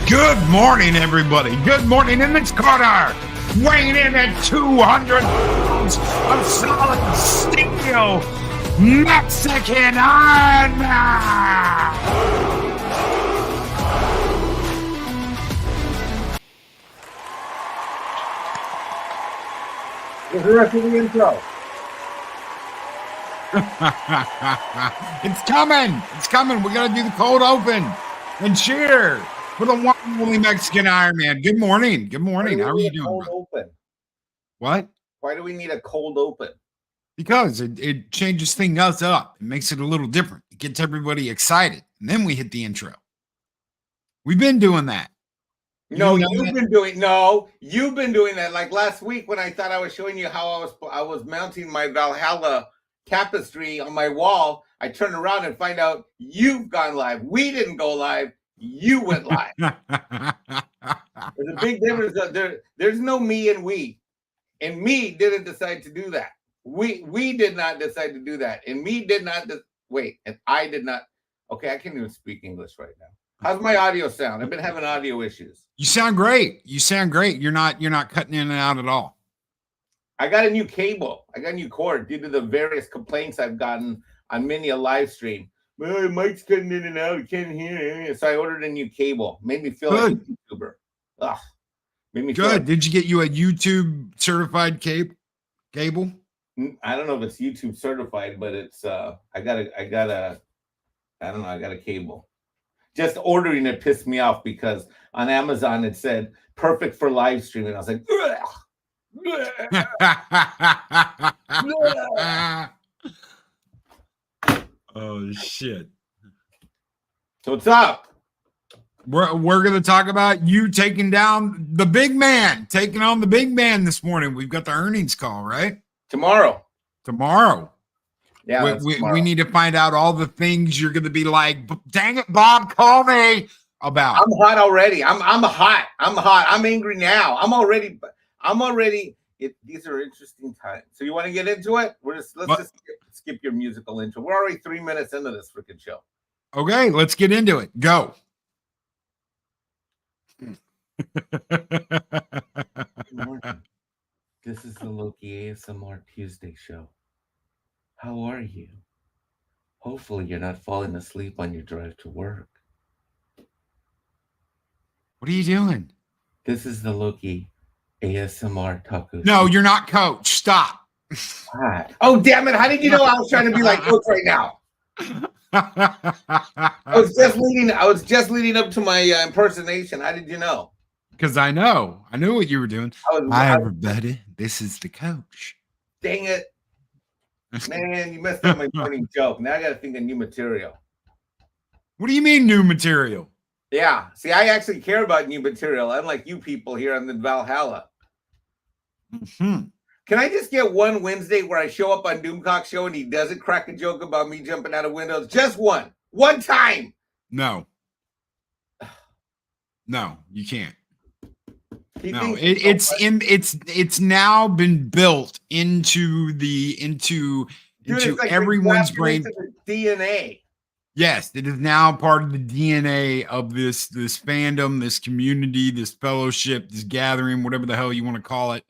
Good morning, everybody. Good morning in this corner. Weighing in at 200 pounds of solid steel, Mexican Ironman. What's the rest of the intro? It's coming. It's coming. We got to do the cold open and cheer for the one and only Mexican Ironman. Good morning. Good morning. How are you doing? Cold open. What? Why do we need a cold open? Because it changes things up. It makes it a little different. It gets everybody excited. And then we hit the intro. We've been doing that. You've been doing that. Like last week when I thought I was showing you how I was mounting my Valhalla tapestry on my wall, I turned around and find out you've gone live. We didn't go live. You went live. There's a big difference. There's no me and we. And me didn't decide to do that. We did not decide to do that. And me did not and I did not. Okay, I can't even speak English right now. How's my audio sound? I've been having audio issues. You sound great. You're not cutting in and out at all. I got a new cable. I got a new cord due to the various complaints I've gotten on many a live stream. Well, Mike's cutting in and out. You can't hear it. So I ordered a new cable. Made me feel like a YouTuber. Ugh. Made me good. Feel like, did you get you a YouTube certified cable? I don't know if it's YouTube certified, but it's I got a cable. Just ordering it pissed me off because on Amazon it said perfect for live streaming. I was like, oh shit. So what's up? We're going to talk about you taking on the big man this morning. We've got the earnings call, right? Tomorrow. Yeah, we need to find out all the things you're going to be like, dang it, Bob, call me about. I'm hot already. I'm hot. I'm angry now. I'm already. These are interesting times. So you want to get into it? Let's just skip your musical intro. We're already 3 minutes into this freaking show. Okay, let's get into it. Go. Good morning. This is the Loki ASMR Tuesday show. How are you? Hopefully you're not falling asleep on your drive to work. What are you doing? This is the Loki ASMR taco. No, you're not Coach. Stop. Oh, damn it. How did you know I was trying to be like Coach right now? I was just leading up to my impersonation. How did you know? Because I knew what you were doing. Hi, everybody. This is the Coach. Dang it. Man, you messed up my morning joke. Now I got to think of new material. What do you mean new material? Yeah. See, I actually care about new material, unlike you people here on the Valhalla. Mm-hmm. Can I just get one Wednesday where I show up on Doomcock Show and he doesn't crack a joke about me jumping out of windows? Just one. One time. No, you can't. No, it's now been built into everyone's brain. DNA. Yes, it is now part of the DNA of this fandom, this community, this fellowship, this gathering, whatever the hell you want to call it.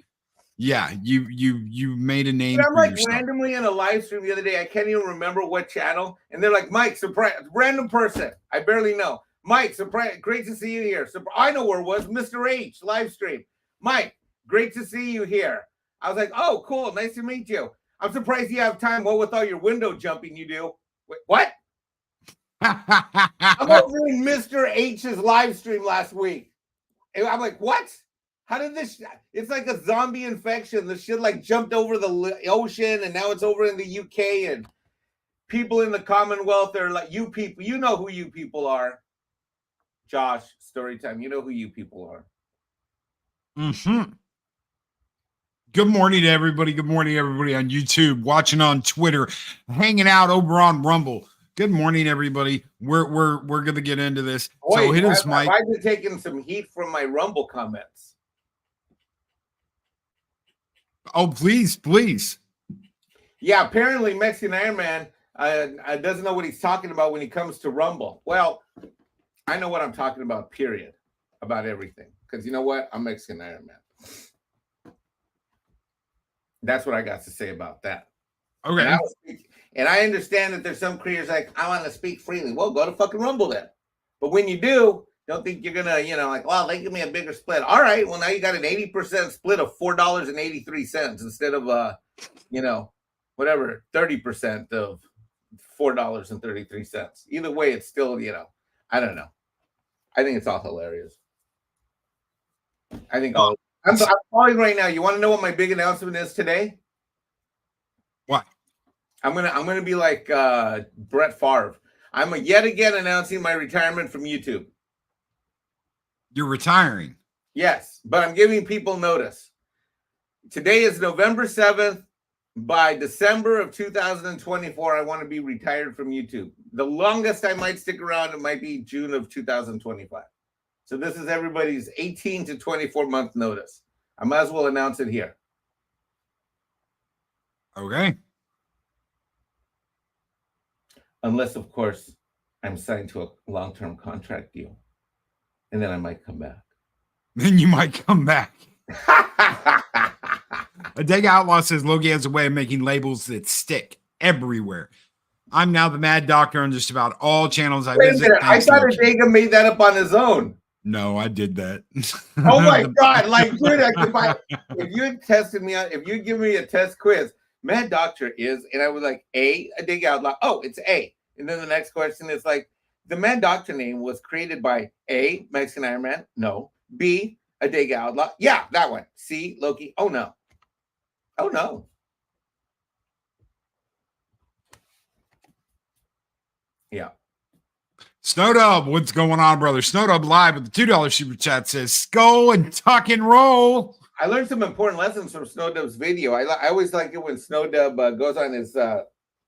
Yeah, you made a name. I'm like randomly in a live stream the other day. I can't even remember what channel, and they're like, "Mike, surprise, random person. I barely know. Mike, surprise, great to see you here. I know where it was, Mr. H live stream. Mike, great to see you here. I was like, oh, cool, nice to meet you. I'm surprised you have time. Well, with all your window jumping you do. Wait, what? I'm over in Mr. H's live stream last week. And I'm like, what? How did this? It's like a zombie infection. The shit like jumped over the ocean, and now it's over in the UK. And people in the Commonwealth are like, you people, you know who you people are. Josh, story time. You know who you people are. Mm-hmm. Good morning to everybody. Good morning, everybody on YouTube, watching on Twitter, hanging out over on Rumble. Good morning, everybody. We're gonna get into this. Wait, so hit us, Mike. I've been taking some heat from my Rumble comments. Oh, please. Yeah, apparently Mexican Ironman doesn't know what he's talking about when he comes to Rumble. Well, I know what I'm talking about, period. about everything. Because you know what? I'm Mexican Ironman. That's what I got to say about that. Okay. And I understand that there's some creators like, I want to speak freely. Well, go to fucking Rumble then. But when you do, don't think you're gonna, like, well, they give me a bigger split. All right, well now you got an 80% split of $4.83 instead of whatever 30% of $4.33. Either way, it's still, I don't know. I think it's all hilarious. I think I'm calling right now. You want to know what my big announcement is today? What? I'm gonna be like Brett Favre. I'm yet again announcing my retirement from YouTube. You're retiring? Yes, but I'm giving people notice. Today is November 7th. By December of 2024, I want to be retired from YouTube. The longest I might stick around, it might be June of 2025. So this is everybody's 18 to 24 month notice. I might as well announce it here. Okay. Unless, of course, I'm signed to a long-term contract deal. And then I might come back. Then you might come back. A Dega Outlaw says Loki has a way of making labels that stick everywhere. I'm now the Mad Doctor on just about all channels I visit. I thought Dega made that up on his own. No, I did that. Oh my God. Like, dude, if you had tested me out, if you give me a test quiz, Mad Doctor is, and I was like, A Dega Outlaw. Oh, it's A. And then the next question is like, the Mad Doctor name was created by A, Mexican Ironman. No. B, a Dega Outlaw. Yeah, that one. C, Loki. Oh no. Oh no. Yeah. Snowdub, what's going on, brother? Snowdub live with the $2 super chat says, "Go and tuck and roll." I learned some important lessons from Snowdub's video. I always like it when Snowdub goes on his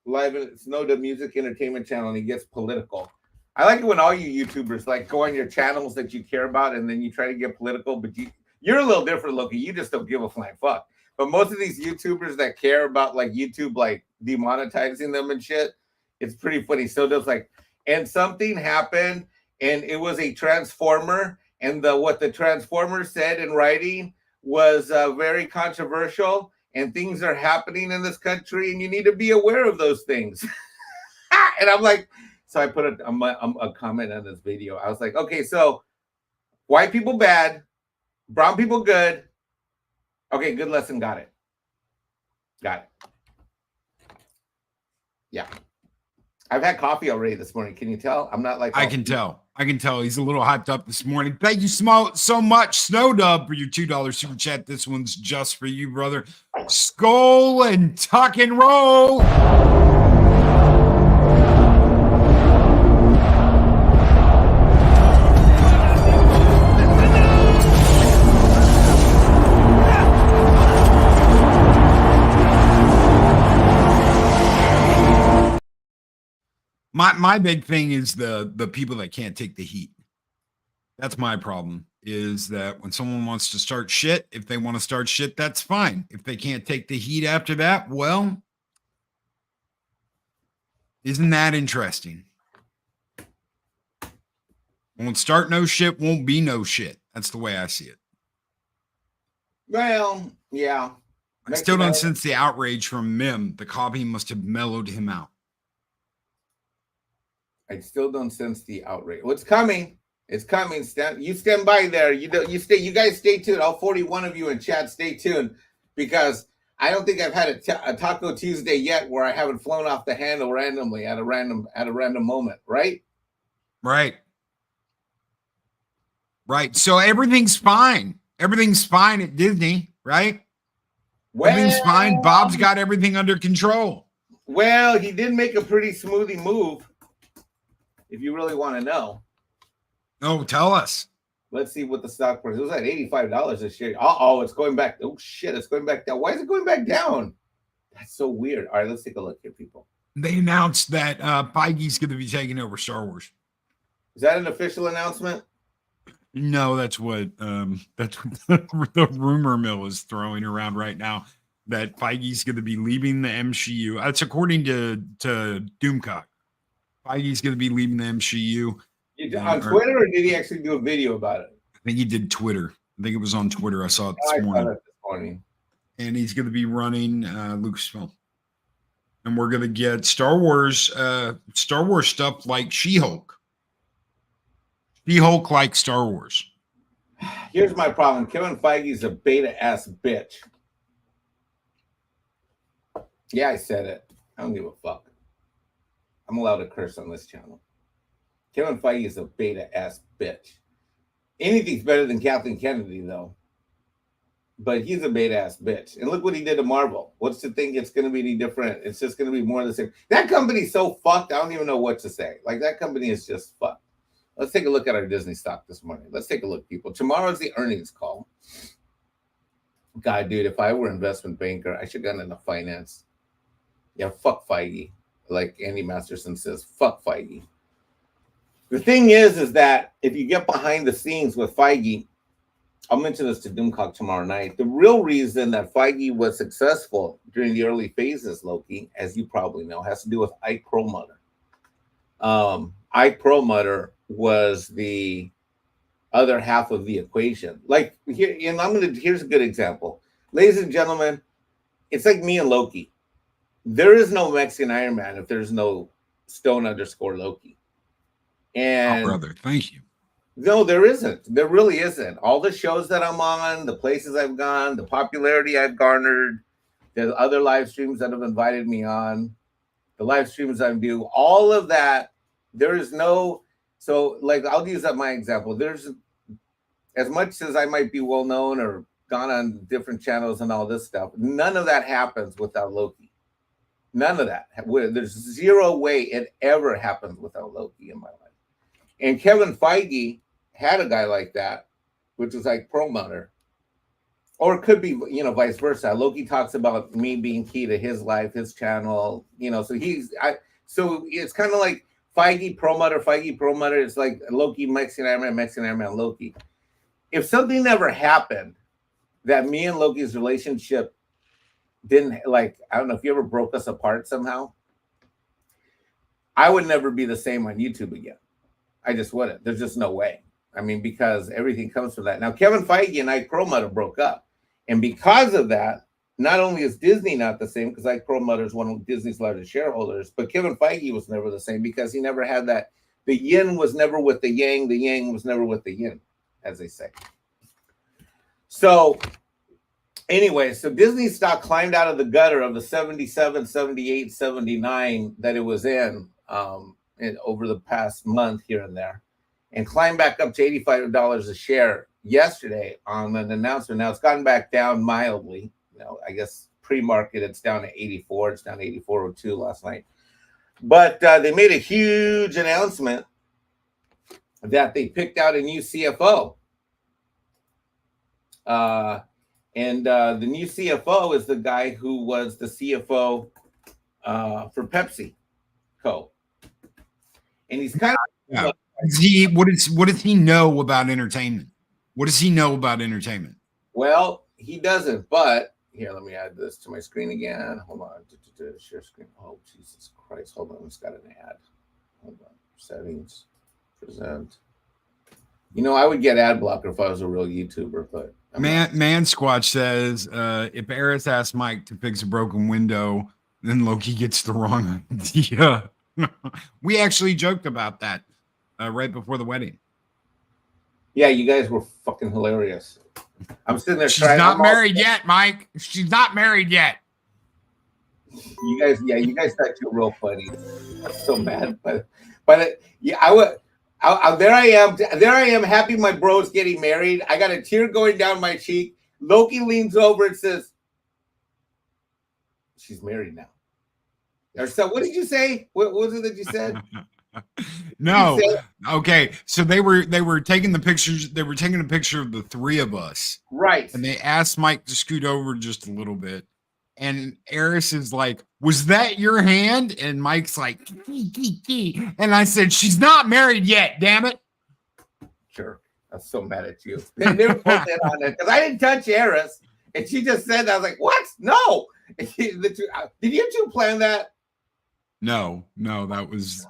live Snowdub Music Entertainment channel and he gets political. I like it when all you YouTubers like go on your channels that you care about and then you try to get political, but you're a little different, Loki. You just don't give a flying fuck. But most of these YouTubers that care about like YouTube like demonetizing them and shit, it's pretty funny. Snowdub's like, and something happened and it was a transformer and what the transformer said in writing was very controversial and things are happening in this country and you need to be aware of those things. And I'm like, so I put a comment on this video. I was like, okay, so white people bad, brown people good. Okay, good lesson. Got it. Yeah. I've had coffee already this morning. Can you tell? I'm not like... I can tell. He's a little hyped up this morning. Thank you so much, Snowdub, for your $2 super chat. This one's just for you, brother. Skull and tuck and roll. My big thing is the people that can't take the heat. That's my problem, is that when someone wants to start shit, if they want to start shit, that's fine. If they can't take the heat after that, well, isn't that interesting? Won't start no shit, won't be no shit. That's the way I see it. Well, yeah. I still don't sense the outrage from Mim. The copy must have mellowed him out. I still don't sense the outrage. What's coming? It's coming. You stand by there. You guys stay tuned. All 41 of you in chat, stay tuned, because I don't think I've had a Taco Tuesday yet where I haven't flown off the handle randomly at a random moment, right? Right. So everything's fine. Everything's fine at Disney, right? Well, everything's fine. Bob's got everything under control. Well, he did make a pretty smoothie move. If you really want to know. Oh, tell us. Let's see what the stock price. It was at $85 this year. Uh-oh, it's going back. Oh, shit, it's going back down. Why is it going back down? That's so weird. All right, let's take a look here, people. They announced that Feige's going to be taking over Star Wars. Is that an official announcement? No, that's what the rumor mill is throwing around right now, that Feige's going to be leaving the MCU. That's according to Doomcock. Feige's going to be leaving the MCU. On Twitter, or did he actually do a video about it? think he did Twitter. I think it was on Twitter. I saw it this morning. And he's going to be running Lucasfilm. And we're going to get Star Wars stuff like She-Hulk. She-Hulk like Star Wars. Here's my problem. Kevin Feige's a beta-ass bitch. Yeah, I said it. I don't give a fuck. I'm allowed to curse on this channel. Kevin Feige is a beta-ass bitch. Anything's better than Kathleen Kennedy, though. But he's a beta-ass bitch. And look what he did to Marvel. What's to think it's going to be any different? It's just going to be more of the same. That company's so fucked, I don't even know what to say. Like, that company is just fucked. Let's take a look at our Disney stock this morning. Let's take a look, people. Tomorrow's the earnings call. God, dude, if I were an investment banker, I should have gotten into finance. Yeah, fuck Feige. Like Andy Masterson says, fuck Feige. The thing is that if you get behind the scenes with Feige, I'll mention this to Doomcock tomorrow night. The real reason that Feige was successful during the early phases, Loki, as you probably know, has to do with Ike Perlmutter. Ike Perlmutter was the other half of the equation. Like here, and here's a good example. Ladies and gentlemen, it's like me and Loki. There is no Mexican Ironman if there's no Stone_Loki. And brother, thank you. No, there isn't. There really isn't. All the shows that I'm on, the places I've gone, the popularity I've garnered, the other live streams that have invited me on, the live streams I do, all of that, there is no, so like I'll use that my example. There's, as much as I might be well known or gone on different channels and all this stuff, none of that happens without Loki. None of that. There's zero way it ever happens without Loki in my life. And Kevin Feige had a guy like that, which was like Perlmutter. Or it could be, vice versa. Loki talks about me being key to his life, his channel, so so it's kind of like Feige, Perlmutter. It's like Loki, Mexican Ironman, Loki. If something never happened that me and Loki's relationship didn't, like, I don't know if you ever broke us apart somehow, I would never be the same on YouTube again. I just wouldn't. There's just no way. I mean, because everything comes from that. Now, Kevin Feige and Ike Perlmutter broke up. And because of that, not only is Disney not the same, because Ike Perlmutter is one of Disney's largest shareholders, but Kevin Feige was never the same because he never had that. The yin was never with the yang was never with the yin, as they say. So anyway, so Disney stock climbed out of the gutter of the 77, 78, 79 that it was in over the past month here and there, and climbed back up to $85 a share yesterday on an announcement. Now it's gotten back down mildly. I guess pre-market it's down to 84. It's down to 84.02 last night. But they made a huge announcement that they picked out a new CFO. And the new CFO is the guy who was the CFO for Pepsi Co. And he's kind of what does he know about entertainment? What does he know about entertainment? Well, he doesn't, but here, let me add this to my screen again. Hold on. Share screen. Oh, Jesus Christ. Hold on. It's got an ad. Hold on. Settings. Present. I would get ad blocker if I was a real YouTuber, but Man Squatch says if Eris asks Mike to fix a broken window, then Loki gets the wrong idea. We actually joked about that right before the wedding. Yeah, you guys were fucking hilarious. I'm sitting there. She's not married yet, Mike. She's not married yet. You guys thought you were real funny. I'm so mad, but I would. There I am, happy my bro's getting married. I got a tear going down my cheek. Loki leans over and says, "She's married now." Or so, what did you say? What was it that you said? No. Okay. So they were taking the pictures. They were taking a picture of the three of us. Right. And they asked Mike to scoot over just a little bit. And Eris is like, "Was that your hand?" And Mike's like, "Kee." And I said, "She's not married yet, damn it." Sure. I'm so mad at you. They were both in on it because I didn't touch Eris. And she just said that. I was like, "What? No." Did you two plan that? No, that was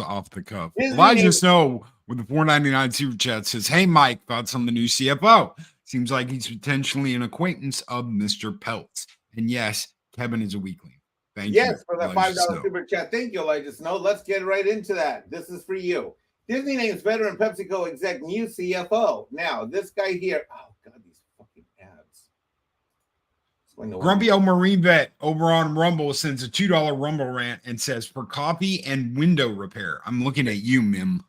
off the cuff. Well, I just know with the $4.99 super chat says, "Hey Mike, thoughts on the new CFO? Seems like he's potentially an acquaintance of Mr. Peltz. And yes, Kevin is a weakling. Thank you. Yes, for the $5 super chat. Thank you, Elijah Snow. Let's get right into that. This is for you. Disney names veteran PepsiCo exec new CFO. Now, this guy here, oh God, these fucking ads. Grumpy old Marine vet over on Rumble sends a $2 Rumble rant and says, for coffee and window repair. I'm looking at you, Mim.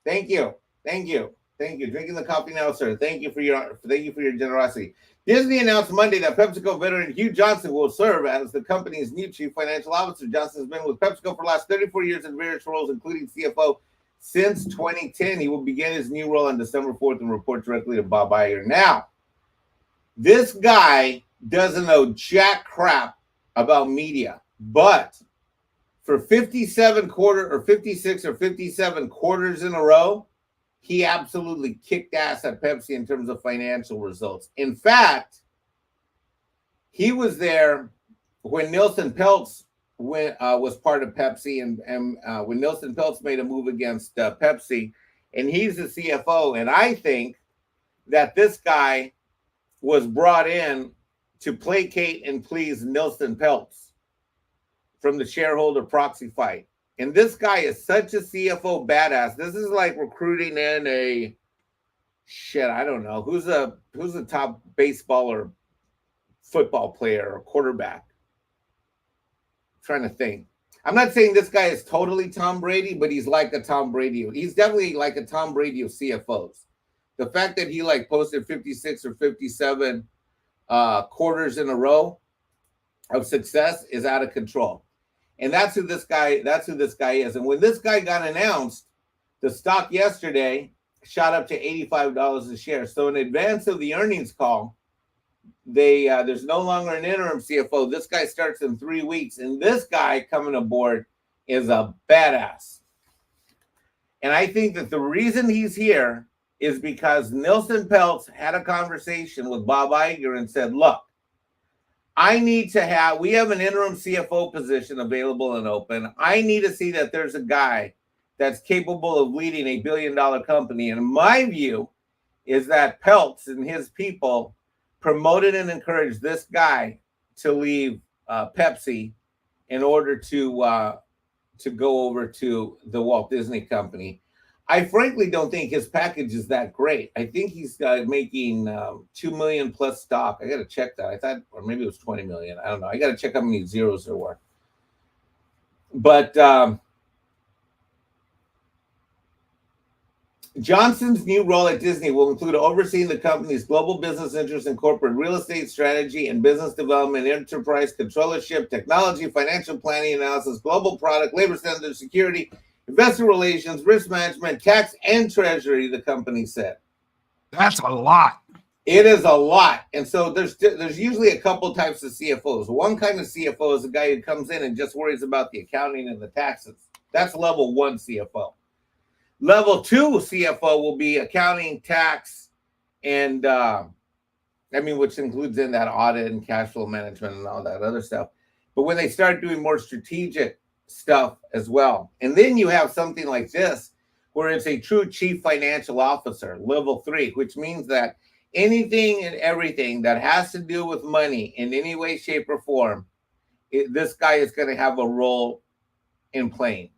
Thank you. Thank you. Thank you. Drinking the coffee now, sir. Thank you for your generosity. Disney announced Monday that PepsiCo veteran Hugh Johnson will serve as the company's new chief financial officer. Johnson has been with PepsiCo for the last 34 years in various roles, including CFO since 2010. He will begin his new role on December 4th and report directly to Bob Iger. Now, this guy doesn't know jack crap about media, but for 56 or 57 quarters in a row, he absolutely kicked ass at Pepsi in terms of financial results. In fact, he was there when Nelson Peltz was part of Pepsi, and when Nelson Peltz made a move against Pepsi, and he's the CFO. And I think that this guy was brought in to placate and please Nelson Peltz from the shareholder proxy fight. And this guy is such a CFO badass. This is like recruiting in a I don't know who's the top baseball or football player or quarterback. I'm trying to think. I'm not saying this guy is totally Tom Brady, but he's like a Tom Brady. He's definitely like a Tom Brady of CFOs. The fact that he like posted 56 or 57 quarters in a row of success is out of control. And that's who this guy is. And when this guy got announced, the stock yesterday shot up to $85 a share. So in advance of the earnings call, there's no longer an interim CFO. This guy starts in 3 weeks, and this guy coming aboard is a badass. And I think that the reason he's here is because Nelson Peltz had a conversation with Bob Iger and said, look, we have an interim CFO position available and open. I need to see that there's a guy that's capable of leading a billion-dollar company. And my view is that Peltz and his people promoted and encouraged this guy to leave Pepsi in order to go over to the Walt Disney Company. I frankly don't think his package is that great. I think he's making $2 million plus stock. I got to check that. I thought, or maybe it was 20 million. I don't know. I got to check how many zeros there were. But Johnson's new role at Disney will include overseeing the company's global business interests and corporate real estate strategy and business development, enterprise controllership, technology, financial planning analysis, global product, labor standards, security, investor relations, risk management, tax, and treasury, the company said. That's a lot. It is a lot. And so there's usually a couple types of CFOs. One kind of CFO is a guy who comes in and just worries about the accounting and the taxes. That's level 1 CFO. Level 2 CFO will be accounting, tax, and which includes in that audit and cash flow management and all that other stuff. But when they start doing more strategic stuff as well, and then you have something like this where it's a true chief financial officer, level 3, which means that anything and everything that has to do with money in any way, shape, or form, this guy is going to have a role in playing.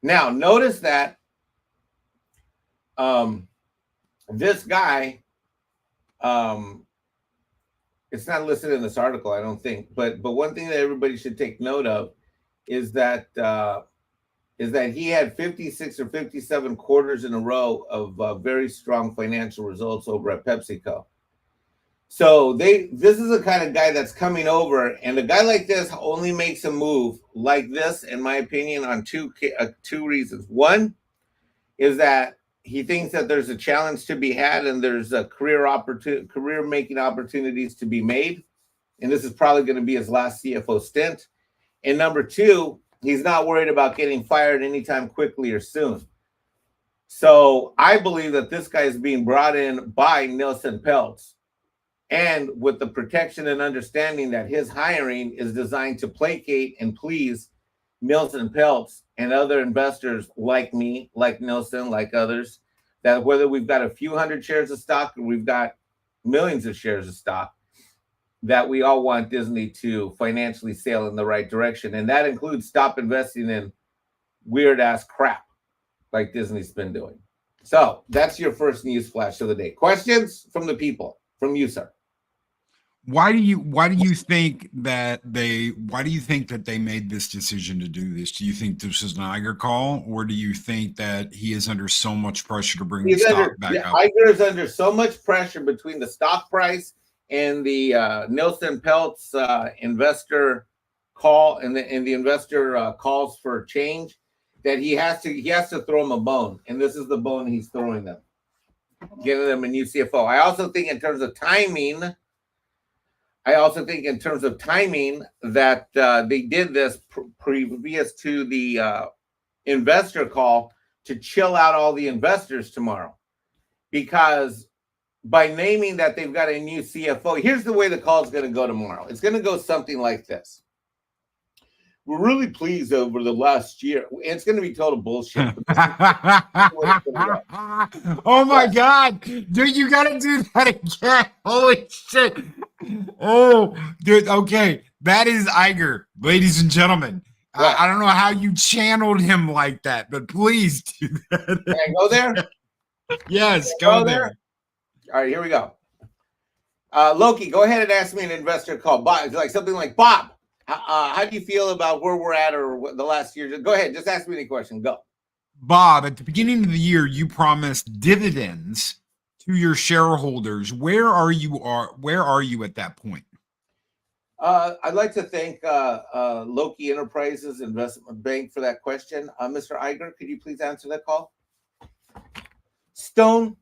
Now, notice that this guy, it's not listed in this article, I don't think, but one thing that everybody should take note of is that he had 56 or 57 quarters in a row of very strong financial results over at PepsiCo. So this is the kind of guy that's coming over, and a guy like this only makes a move like this, in my opinion, on two reasons. One is that he thinks that there's a challenge to be had and there's a career making opportunities to be made, and this is probably going to be his last CFO stint. And number 2, he's not worried about getting fired anytime quickly or soon. So I believe that this guy is being brought in by Nelson Peltz, and with the protection and understanding that his hiring is designed to placate and please Nielsen Peltz and other investors like me, like Nielsen, like others, that whether we've got a few hundred shares of stock or we've got millions of shares of stock, that we all want Disney to financially sail in the right direction. And that includes stop investing in weird ass crap like Disney's been doing. So that's your first news flash of the day. Questions from the people, from you, sir. Why do you think that they made this decision to do this? Do you think this is an Iger call, or do you think that he is under so much pressure to bring the stock back up? Iger is under so much pressure between the stock price and the Nielsen Peltz investor call and the investor calls for change that he has to throw them a bone, and this is the bone he's throwing them, getting them a new CFO. I also think in terms of timing that they did this previous to the investor call to chill out all the investors tomorrow, because by naming that they've got a new CFO, here's the way the call is going to go tomorrow. It's going to go something like this. We're really pleased over the last year. It's going to be total bullshit. Oh my God, dude, you got to do that again. Holy shit. Oh, dude. Okay. That is Iger, ladies and gentlemen. I don't know how you channeled him like that, but please do that. Can I go there? Yes, go there. All right, here we go. Loki, go ahead and ask me an investor call. Bob, like something like, Bob, how do you feel about where we're at or the last year? Go ahead, just ask me any question. Go. Bob, at the beginning of the year, you promised dividends to your shareholders. Where are you at that point? I'd like to thank Loki Enterprises Investment Bank for that question. Mr. Iger, could you please answer that call? Stone_Loki.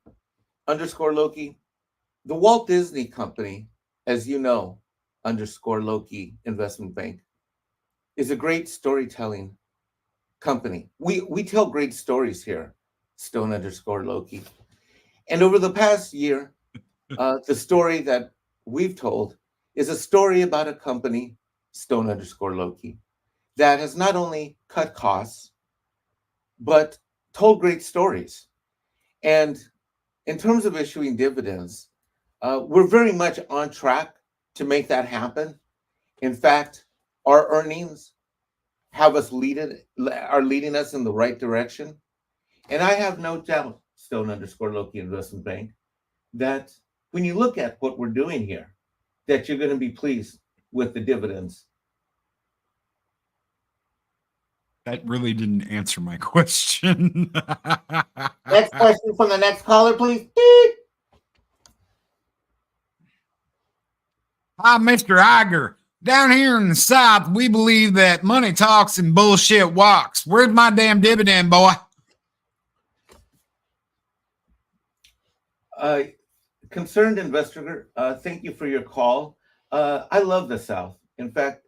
The Walt Disney Company, as you know, _Loki Investment Bank, is a great storytelling company. We tell great stories here, Stone_Loki. And over the past year, the story that we've told is a story about a company, Stone_Loki, that has not only cut costs, but told great stories. And in terms of issuing dividends, we're very much on track to make that happen. In fact, our earnings are leading us in the right direction. And I have no doubt, Stone_Loki Investment Bank, that when you look at what we're doing here, that you're going to be pleased with the dividends. That really didn't answer my question. Next question from the next caller, please. Hi, Mr. Iger. Down here in the South, we believe that money talks and bullshit walks. Where's my damn dividend, boy? Concerned investor, thank you for your call. I love the South. In fact,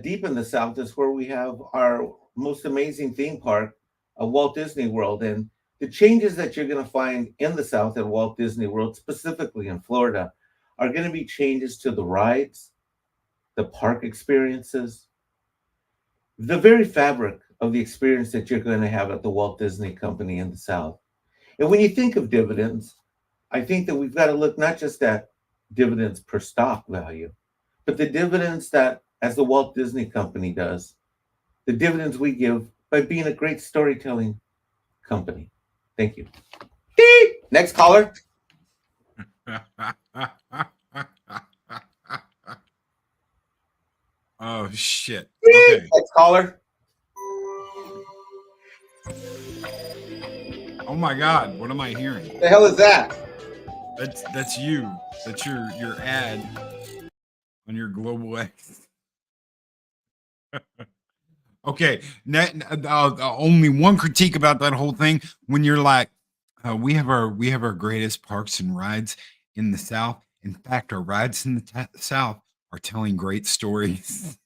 deep in the South is where we have our most amazing theme park, Walt Disney World. And the changes that you're going to find in the South at Walt Disney World, specifically in Florida, are going to be changes to the rides, the park experiences, the very fabric of the experience that you're going to have at the Walt Disney Company in the South. And when you think of dividends, I think that we've got to look not just at dividends per stock value, but the dividends that, as the Walt Disney Company does, the dividends we give by being a great storytelling company. Thank you. Next caller. Oh, shit. Okay. Next caller. Oh my God, what am I hearing? What the hell is that? That's you. That's your ad on your Global X. Okay, only one critique about that whole thing. When you're like, we have our greatest parks and rides in the South. In fact, our rides in the South are telling great stories.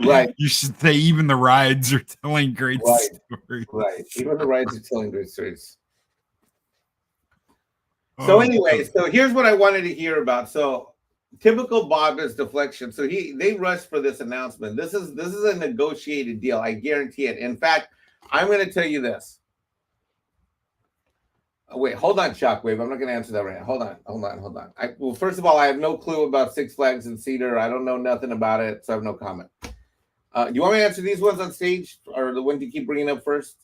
Right. You should say even the rides are telling great stories. Right. Even the rides are telling great stories. So anyway, so here's what I wanted to hear about. So typical Bob is deflection. So they rushed for this announcement. This is a negotiated deal. I guarantee it. In fact, I'm going to tell you this. Oh, wait, hold on, Shockwave. I'm not going to answer that right now. Hold on. Well, first of all, I have no clue about Six Flags and Cedar. I don't know nothing about it, so I have no comment. Do you want me to answer these ones on stage, or the ones you keep bringing up first?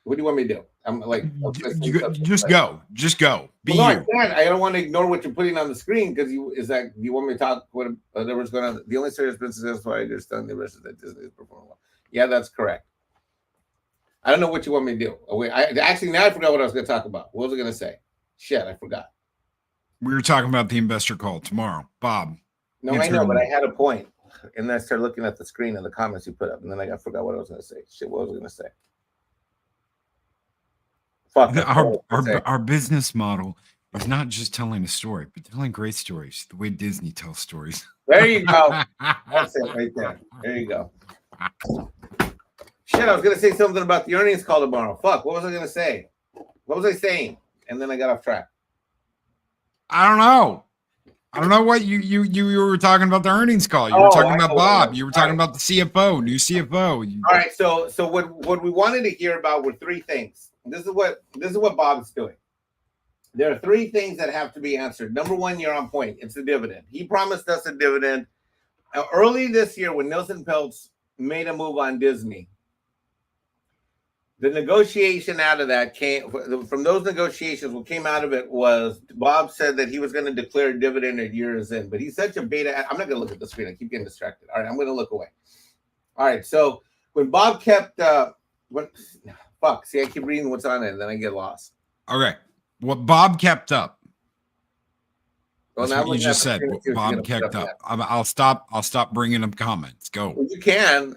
What do you want me to do? I'm like, just go. Be well, no, you. I can't. I don't want to ignore what you're putting on the screen because you want me to talk whatever's going on? The only serious business is why I just done the rest of that Disney is performing well. Yeah, that's correct. I don't know what you want me to do. Oh, wait, now I forgot what I was going to talk about. What was I going to say? Shit, I forgot. We were talking about the investor call tomorrow, Bob. No, I know, but I had a point, and then I started looking at the screen and the comments you put up, and then I forgot what I was going to say. Shit, what was I going to say? Fuck. Our business model is not just telling a story, but telling great stories the way Disney tells stories. There you go. That's it right there. There you go. Shit, I was going to say something about the earnings call tomorrow. Fuck, what was I going to say? What was I saying? And then I got off track. I don't know what you were talking about the earnings call. You were talking about Bob. You were talking about the CFO, new CFO. All right, so what we wanted to hear about were three things. This is what Bob's doing. There are three things that have to be answered. Number one, you're on point. It's the dividend. He promised us a dividend early this year when Nelson Peltz made a move on Disney. The negotiation out of that from those negotiations. What came out of it was Bob said that he was going to declare a dividend at year's end, but he's such a beta. I'm not going to look at the screen. I keep getting distracted. All right, I'm going to look away. All right, so when Bob kept, see, I keep reading what's on it, and then I get lost. Okay, what Bob kept up. Well, that's what you just said. Bob kept up. I'll stop bringing up comments. Go. Well, you can.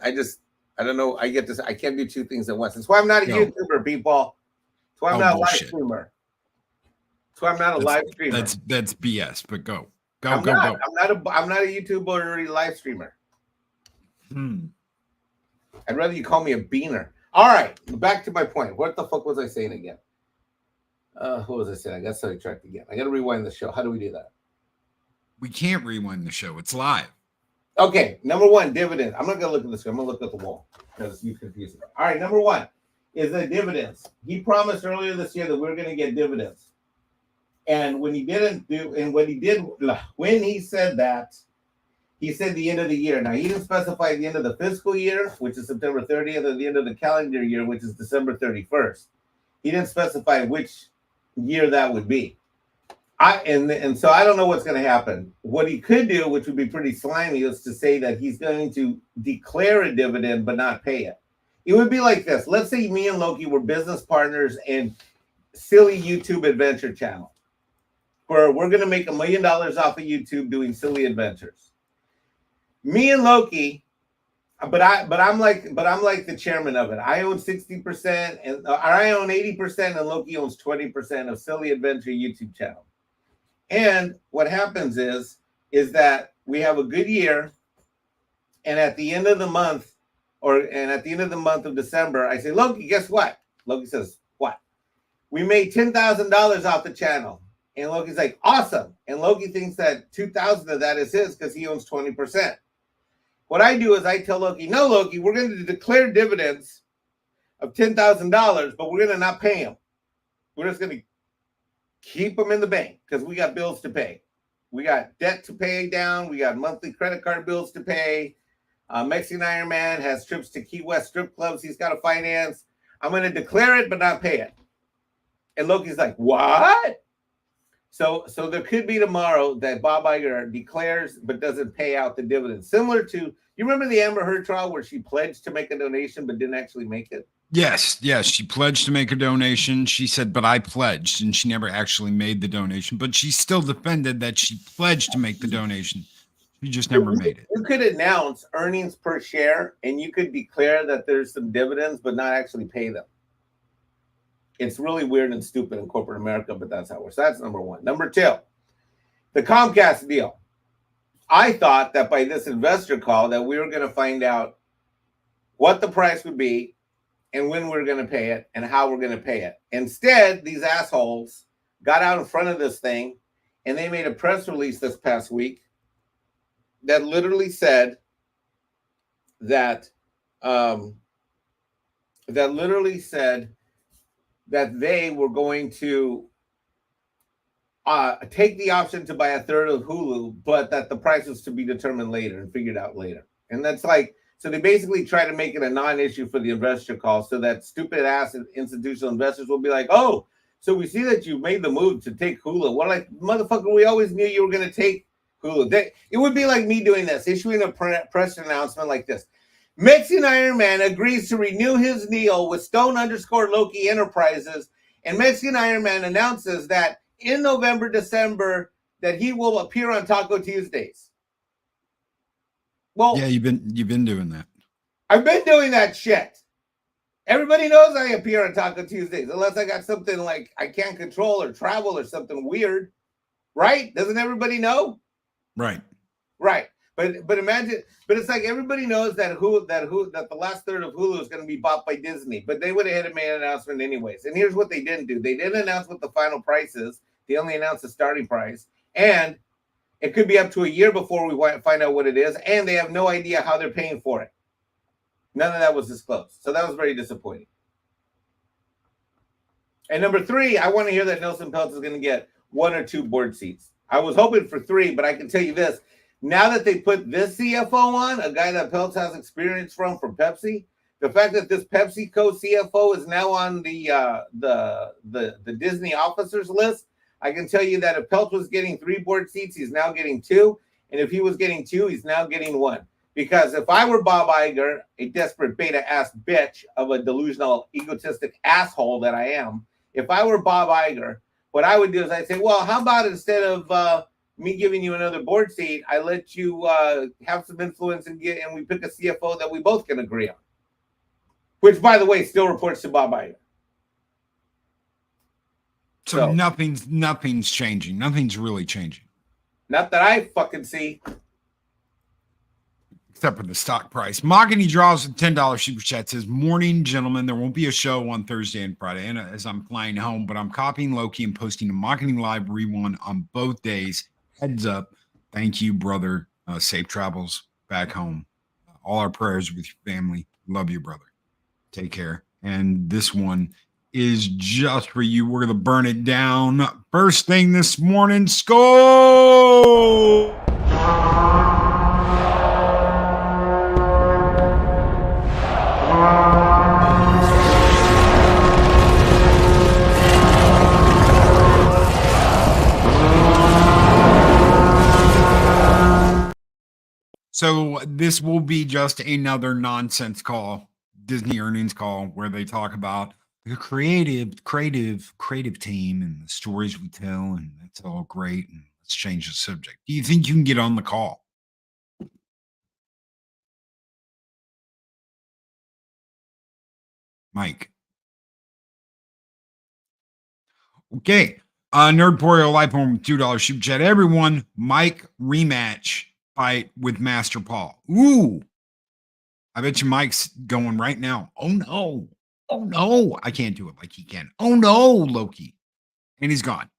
I don't know. I get this. I can't do two things at once. That's why I'm not a YouTuber, people. That's why I'm not a live streamer. That's why I'm not a live streamer. That's BS. But go. I'm not a YouTuber or a live streamer. I'd rather you call me a beaner. All right, back to my point. What the fuck was I saying again? What was I saying? I got sidetracked again. I got to rewind the show. How do we do that? We can't rewind the show. It's live. Okay, number one, dividend. I'm not going to look at the screen. I'm going to look at the wall because you confuse me. All right, number one is the dividends. He promised earlier this year that we're going to get dividends. And when he said that, he said the end of the year. Now, he didn't specify the end of the fiscal year, which is September 30th, or the end of the calendar year, which is December 31st. He didn't specify which year that would be. So I don't know what's going to happen. What he could do, which would be pretty slimy, is to say that he's going to declare a dividend but not pay it. It would be like this. Let's say me and Loki were business partners in silly YouTube adventure channel, where we're going to make $1 million off of YouTube doing silly adventures. Me and Loki, but I'm like the chairman of it. I own 60%, and I own 80%, and Loki owns 20% of silly adventure YouTube channel. And what happens is that we have a good year, and at the end of the month, of December, I say, Loki, guess what? Loki says, what? We made $10,000 off the channel. And Loki's like, awesome. And Loki thinks that 2,000 of that is his because he owns 20%. What I do is I tell Loki, no, Loki, we're going to declare dividends of $10,000, but we're going to not pay him. We're just going to keep them in the bank because we got bills to pay. We got debt to pay down. We got monthly credit card bills to pay. Mexican Ironman has trips to Key West strip clubs he's got to finance. I'm going to declare it but not pay it. And Loki's like, what? So there could be tomorrow that Bob Iger declares but doesn't pay out the dividend. Similar to, you remember the Amber Heard trial where she pledged to make a donation but didn't actually make it? Yes. She pledged to make a donation. She said, but I pledged, and she never actually made the donation. But she still defended that she pledged to make the donation. She just never made it. You could announce earnings per share, and you could declare that there's some dividends, but not actually pay them. It's really weird and stupid in corporate America, but that's how it works. That's number one. Number two, the Comcast deal. I thought that by this investor call that we were going to find out what the price would be and when we're going to pay it and how we're going to pay it. Instead, these assholes got out in front of this thing and they made a press release this past week that literally said that they were going to take the option to buy a third of Hulu, but that the price was to be determined later and figured out later. And that's like, so they basically try to make it a non-issue for the investor call, so that stupid ass institutional investors will be like, oh, so we see that you made the move to take Hulu. Well, like, motherfucker, we always knew you were going to take Hulu. It would be like me doing this, issuing a press announcement like this. Mexican Ironman agrees to renew his deal with Stone_Loki Enterprises, and Mexican Ironman announces that in November, December, that he will appear on Taco Tuesdays. Well, yeah, you've been doing that. I've been doing that shit. Everybody knows I appear on Taco Tuesdays, unless I got something like I can't control or travel or something weird, right? Doesn't everybody know? Right. But imagine, but it's like everybody knows that the last third of Hulu is going to be bought by Disney, but they would have had to make an announcement anyways. And here's what they didn't do: they didn't announce what the final price is. They only announced the starting price, and it could be up to a year before we find out what it is, and they have no idea how they're paying for it. None of that was disclosed, so that was very disappointing. And number 3, I want to hear that Nelson Peltz is going to get 1 or 2 board seats. I was hoping for 3, but I can tell you this: now that they put this CFO on, a guy that Peltz has experience from Pepsi, the fact that this PepsiCo CFO is now on the Disney officers list, I can tell you that if Peltz was getting 3 board seats, he's now getting 2. And if he was getting 2, he's now getting 1. Because if I were Bob Iger, a desperate beta-ass bitch of a delusional, egotistic asshole that I am, if I were Bob Iger, what I would do is I'd say, well, how about instead of me giving you another board seat, I let you have some influence and we pick a CFO that we both can agree on. Which, by the way, still reports to Bob Iger. So nothing's changing. Nothing's really changing. Not that I fucking see. Except for the stock price. Mahogany draws a $10 super chat, says, morning, gentlemen. There won't be a show on Thursday and Friday and as I'm flying home, but I'm copying Loki and posting a Mahogany Live rewind on both days. Heads up. Thank you, brother. Safe travels back home. All our prayers with your family. Love you, brother. Take care. And this one is just for you. We're going to burn it down. First thing this morning, Skull! So this will be just another nonsense call, Disney earnings call, where they talk about the creative team and the stories we tell, and that's all great. And let's change the subject. Do you think you can get on the call? Mike. Okay. Nerd Boreal Life Home with $2 super chat. Everyone, Mike rematch fight with Master Paul. Ooh. I bet you Mike's going right now. Oh no. Oh no. I can't do it like he can. Oh no, Loki. And he's gone.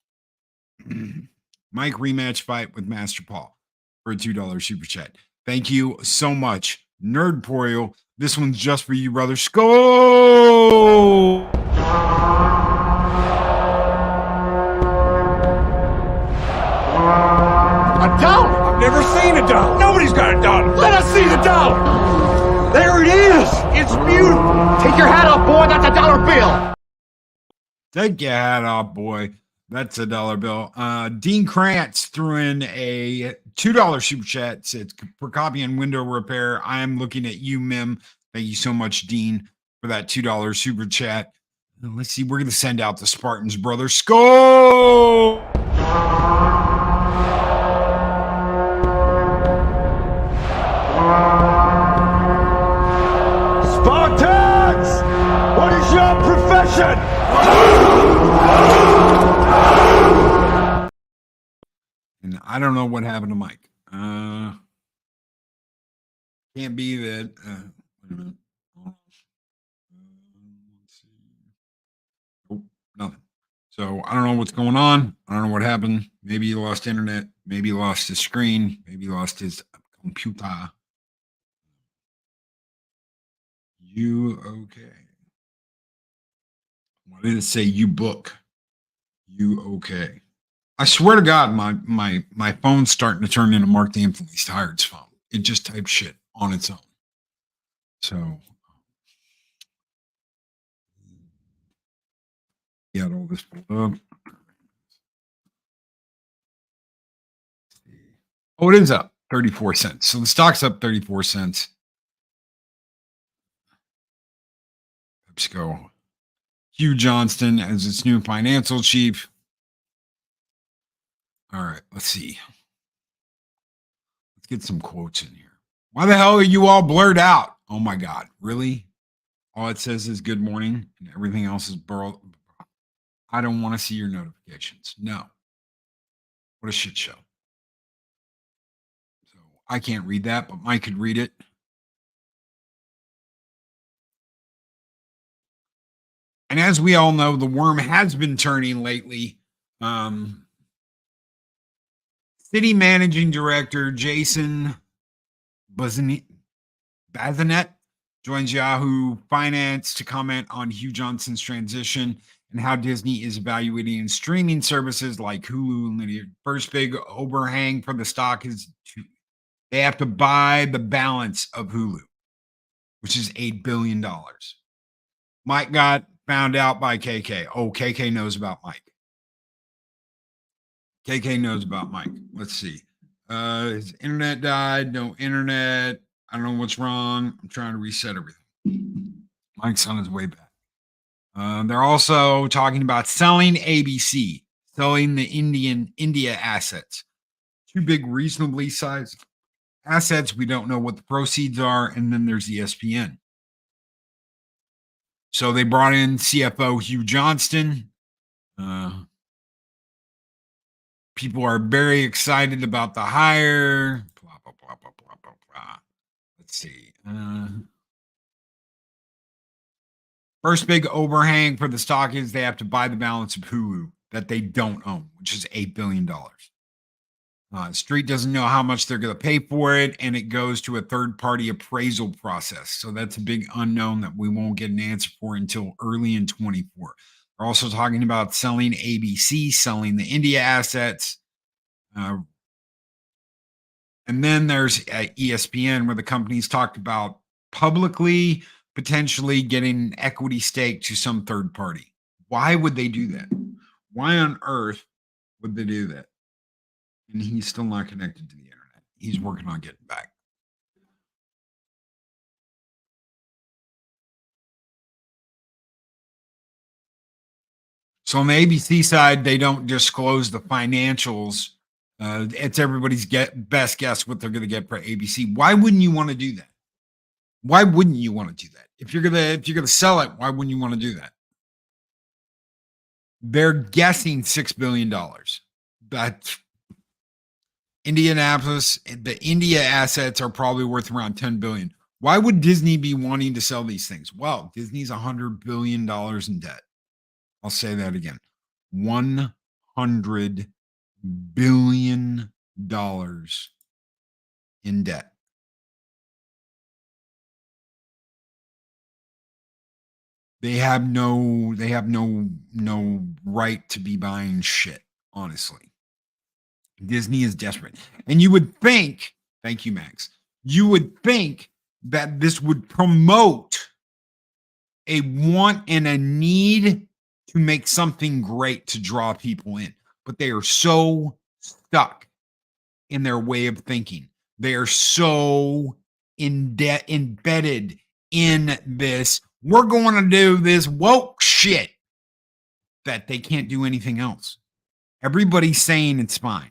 Mike rematch fight with Master Paul for a $2 super chat. Thank you so much. Nerd Boreal. This one's just for you, brother. Skull! A dollar? I've never seen a dollar. Nobody's got a dollar. Let us see the dollar. There it is. It's beautiful. Take your hat off, boy. That's a dollar bill. Take your hat off, boy. That's a dollar bill. Dean Krantz threw in a $2 super chat. Said, for copy and window repair, I'm looking at you, Mim. Thank you so much, Dean, for that $2 super chat. Let's see. We're going to send out the Spartans, brother. Skull! Spartans! What is your profession? And I don't know what happened to Mike. Can't be that. Wait a minute. Let's see. Oh, nothing. So I don't know what's going on. I don't know what happened. Maybe he lost internet. Maybe he lost his screen. Maybe he lost his computer. You okay? Why did it say you book? You okay? I swear to God, my phone's starting to turn into Mark the Infamous Tired's phone. It just types shit on its own. So got all this pulled up. Oh, it is up 34 cents. So the stock's up 34 cents. Let's go. Hugh Johnston as its new financial chief. All right, let's see. Let's get some quotes in here. Why the hell are you all blurred out? Oh my God, really? All it says is good morning and everything else is burled. I don't want to see your notifications. No. What a shit show. So I can't read that, but Mike could read it. And as we all know, the worm has been turning lately. City Managing Director Jason Bazinet joins Yahoo Finance to comment on Hugh Johnson's transition and how Disney is evaluating streaming services like Hulu. The first big overhang for the stock is they have to buy the balance of Hulu, which is $8 billion. Mike got found out by KK. Oh, KK knows about Mike. KK knows about Mike. Let's see. His internet died. No internet. I don't know what's wrong. I'm trying to reset everything. Mike's on his way back. They're also talking about selling ABC, selling the India assets. Two big, reasonably sized assets. We don't know what the proceeds are. And then there's ESPN. So they brought in CFO Hugh Johnston. People are very excited about the hire. Blah, blah, blah, blah, blah, blah, blah. Let's see. First big overhang for the stock is they have to buy the balance of Hulu that they don't own, which is $8 billion. Street doesn't know how much they're going to pay for it, and it goes to a third-party appraisal process. So that's a big unknown that we won't get an answer for until early in 24. We're also talking about selling ABC, selling the India assets. And then there's ESPN, where the company's talked about publicly potentially getting an equity stake to some third party. Why would they do that? Why on earth would they do that? And he's still not connected to the internet. He's working on getting back. So on the ABC side, they don't disclose the financials. It's everybody's best guess what they're going to get for ABC. Why wouldn't you want to do that? Why wouldn't you want to do that? If you're gonna sell it, why wouldn't you want to do that? They're guessing $6 billion. But Indianapolis, the India assets are probably worth around $10 billion. Why would Disney be wanting to sell these things? Well, Disney's $100 billion in debt. I'll say that again. $100 billion in debt. They have no right to be buying shit, honestly. Disney is desperate. And you would think, thank you, Max, you would think that this would promote a want and a need to make something great to draw people in. But they are so stuck in their way of thinking. They are so embedded in this, we're going to do this woke shit, that they can't do anything else. Everybody's saying it's fine.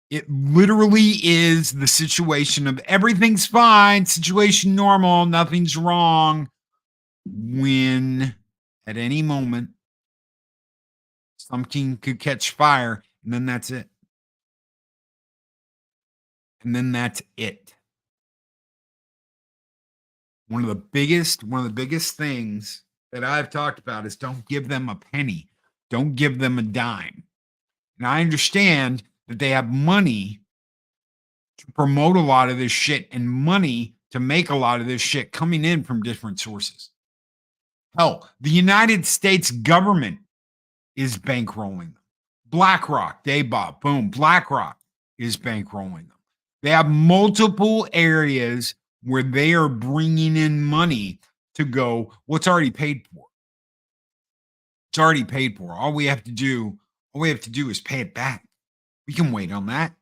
It literally is the situation of everything's fine, situation normal, nothing's wrong, when at any moment something could catch fire, and then that's it. And then that's it. One of the biggest things that I've talked about is don't give them a penny. Don't give them a dime. And I understand that they have money to promote a lot of this shit and money to make a lot of this shit coming in from different sources. Hell, the United States government is bankrolling them. BlackRock, Bob, boom, BlackRock is bankrolling them. They have multiple areas where they are bringing in money to go, what's already paid for? It's already paid for. All we have to do is pay it back. We can wait on that.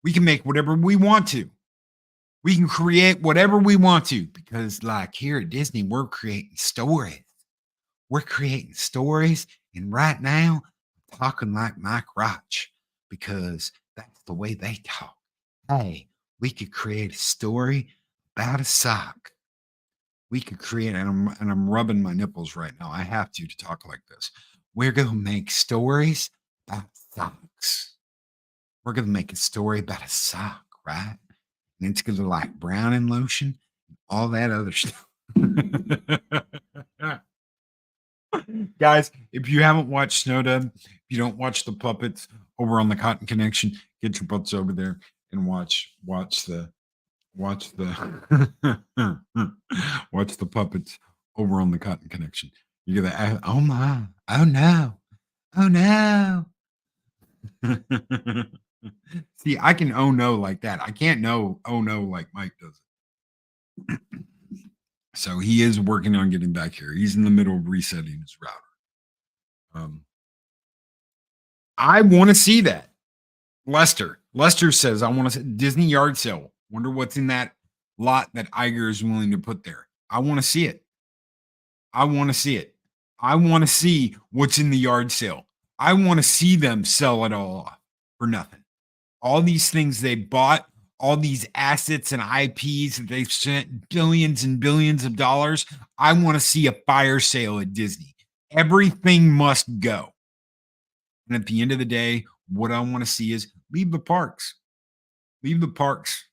We can make whatever we want to. We can create whatever we want to because, like here at Disney, we're creating stories. We're creating stories. And right now, I'm talking like Mike Roach because that's the way they talk. Hey, we could create a story about a sock. We could create, and I'm rubbing my nipples right now. I have to talk like this. We're going to make stories about socks. We're going to make a story about a sock, right? And it's going to like brown and lotion, all that other stuff. Guys, if you haven't watched Snowdub, if you don't watch the puppets over on the Cotton Connection, get your butts over there and watch the watch the puppets over on the Cotton Connection. You're gonna, oh my, oh no, oh no. See, I can oh no like that. I can't know oh no like Mike does it. So he is working on getting back here. He's in the middle of resetting his router. I want to see that. Lester says, I want to see Disney yard sale. Wonder what's in that lot that Iger is willing to put there. I want to see it. I want to see it. I want to see what's in the yard sale. I want to see them sell it all off for nothing. All these things they bought, all these assets and IPs that they've spent billions and billions of dollars. I want to see a fire sale at Disney. Everything must go. And at the end of the day, what I want to see is leave the parks. Leave the parks.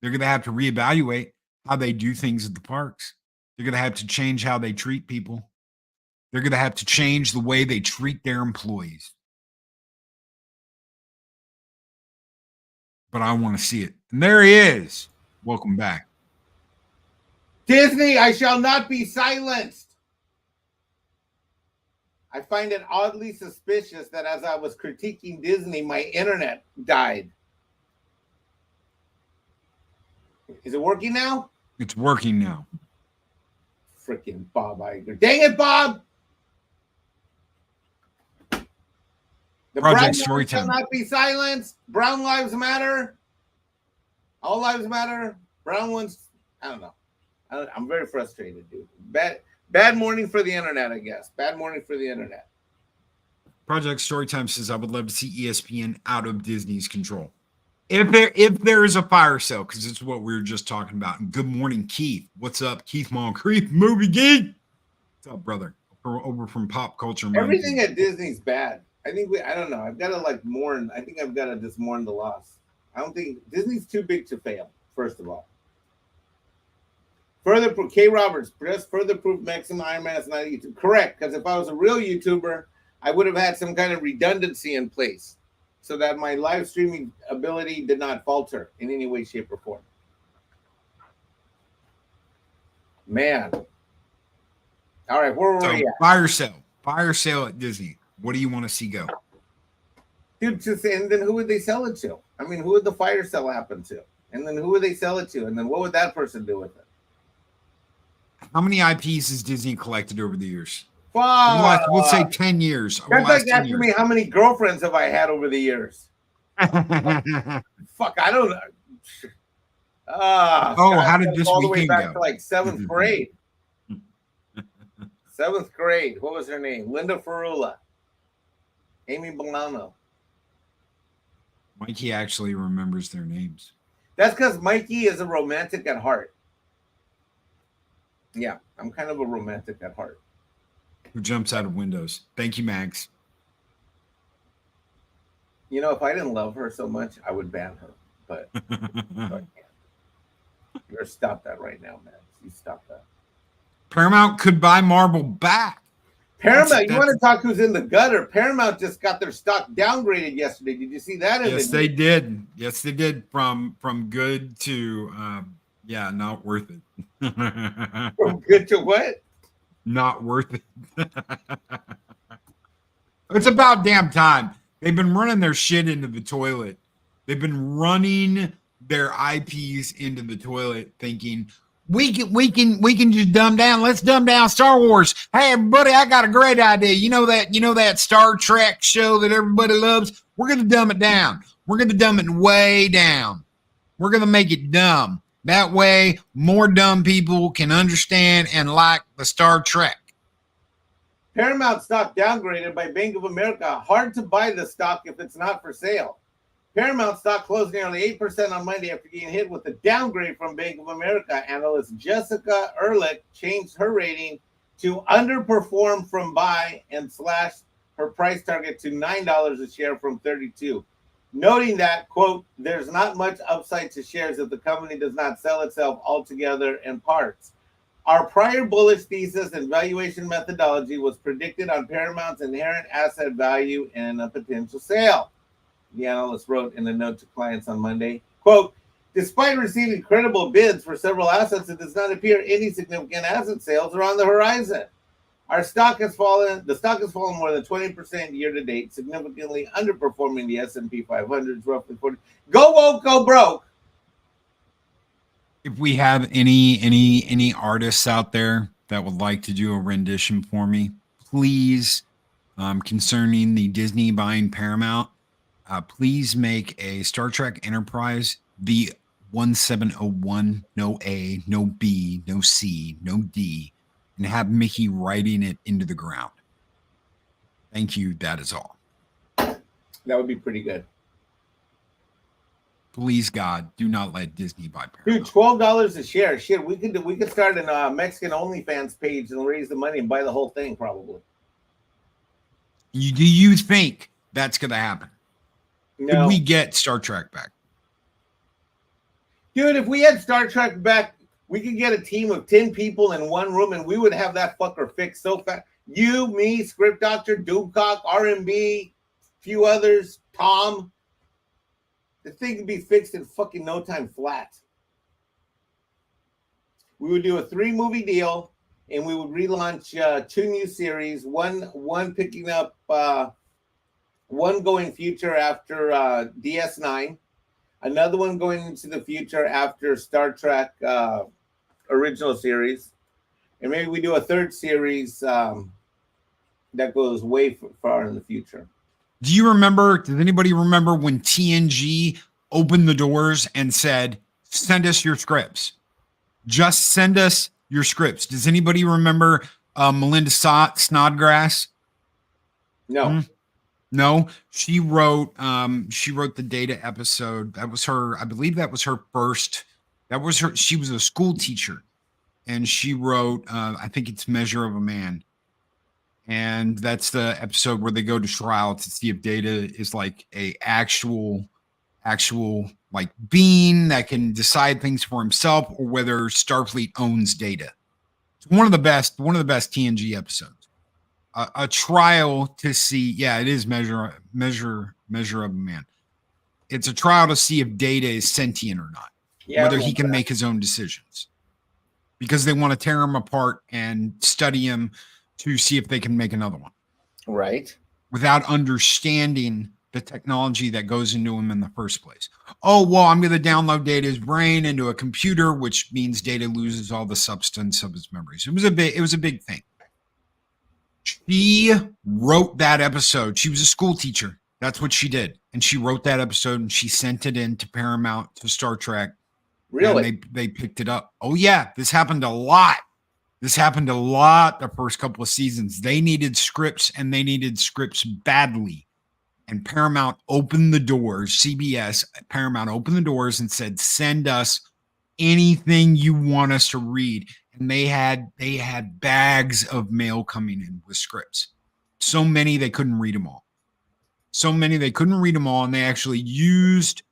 They're going to have to reevaluate how they do things at the parks. They're going to have to change how they treat people. They're going to have to change the way they treat their employees. But I want to see it. And there he is. Welcome back. Disney, I shall not be silenced. I find it oddly suspicious that as I was critiquing Disney, my internet died. Is it working now? It's working now. Freaking Bob Iger. Dang it, Bob! The Project brown lives shall Storytime. not be silenced. Brown lives matter. All lives matter. Brown ones, I don't know. I'm very frustrated, dude. Bad morning for the internet, I guess. Bad morning for the internet. Project Storytime says, I would love to see ESPN out of Disney's control. If there is a fire sale, because it's what we were just talking about. And good morning, Keith. What's up, Keith Moncrief, movie geek? What's up, brother? Over from Pop Culture. Everything at Disney's bad. I don't know. I've got to mourn. I think I've got to just mourn the loss. I don't think Disney's too big to fail, first of all. Further proof, K. Roberts, just further proof Mexican Ironman is not a YouTuber. Correct, because if I was a real YouTuber, I would have had some kind of redundancy in place so that my live streaming ability did not falter in any way, shape, or form. Man. All right, where were we at? Fire sale at Disney. What do you want to see go? Dude, and then who would they sell it to? I mean, who would the fire sale happen to? And then who would they sell it to? And then what would that person do with it? How many IPs has Disney collected over the years? Fuck. We'll say 10 years. That's like asking me how many girlfriends have I had over the years? Fuck, I don't know. How did this all the way weekend back go? to like seventh grade. Seventh grade. What was her name? Linda Ferrula. Amy Bolano. Mikey actually remembers their names. That's because Mikey is a romantic at heart. Yeah, I'm kind of a romantic at heart. Who jumps out of windows. Thank you, Max. You know, if I didn't love her so much, I would ban her. But I can't. You better stop that right now, Max. You stop that. Paramount could buy Marvel back. Paramount, you want to talk who's in the gutter? Paramount just got their stock downgraded yesterday. Did you see that? Yes, they did. Yes, they did. From good to not worth it. From good to what? Not worth it. It's about damn time. They've been running their shit into the toilet. They've been running their IPs into the toilet, thinking we can just dumb down. Let's dumb down Star Wars. Hey, everybody, I got a great idea. You know that Star Trek show that everybody loves? We're gonna dumb it down. We're gonna dumb it way down. We're gonna make it dumb. That way, more dumb people can understand and like the Star Trek. Paramount stock downgraded by Bank of America. Hard to buy the stock if it's not for sale. Paramount stock closed nearly 8% on Monday after getting hit with a downgrade from Bank of America. Analyst Jessica Ehrlich changed her rating to underperform from buy and slashed her price target to $9 a share from $32, noting that, quote, there's not much upside to shares if the company does not sell itself altogether in parts. Our prior bullish thesis and valuation methodology was predicted on Paramount's inherent asset value and a potential sale, the analyst wrote in a note to clients on Monday. Quote, despite receiving credible bids for several assets, it does not appear any significant asset sales are on the horizon. The stock has fallen more than 20% year to date, significantly underperforming the S&P 500's roughly 40. Go woke, go broke. If we have any artists out there that would like to do a rendition for me, please, concerning the Disney buying Paramount, please make a Star Trek Enterprise, the 1701, no A, no B, no C, no D, and have Mickey writing it into the ground. Thank you. That is all. That would be pretty good. Please, God, do not let Disney buy Paramount. Dude, $12 a share. Shit, we could start a Mexican OnlyFans page and raise the money and buy the whole thing, probably. Do you think that's going to happen? No. Could we get Star Trek back? Dude, if we had Star Trek back, we could get a team of 10 people in one room and we would have that fucker fixed so fast. You, me, Script Doctor, Doomcock, R&B, few others, Tom. The thing could be fixed in fucking no time flat. We would do a 3-movie deal and we would relaunch 2 new series, one picking up one going future after DS9, another one going into the future after Star Trek original series, and maybe we do a 3rd series that goes way far in the future. Do you remember, does anybody remember when TNG opened the doors and said, send us your scripts? Just send us your scripts. Does anybody remember Melinda Snodgrass? No. Mm-hmm. No, she wrote the Data episode. That was her, I believe that was her first, she was a school teacher and she wrote, I think it's Measure of a Man. And that's the episode where they go to trial to see if Data is like a actual like being that can decide things for himself or whether Starfleet owns Data. It's one of the best TNG episodes. A trial to see, it is measure of a man. It's a trial to see if Data is sentient or not, whether he can make his own decisions, because they want to tear him apart and study him to see if they can make another one, right? Without understanding the technology that goes into him in the first place. Oh, well, I'm going to download Data's brain into a computer, which means Data loses all the substance of his memories. It was a big thing. She wrote that episode. She was a school teacher. That's what she did. And she wrote that episode and she sent it in to Paramount, to Star Trek. Really? And they picked it up. Oh, yeah. This happened a lot. The first couple of seasons. They needed scripts and they needed scripts badly. And Paramount opened the doors. Paramount opened the doors and said, send us anything you want us to read. And they had bags of mail coming in with scripts. So many they couldn't read them all. And they actually used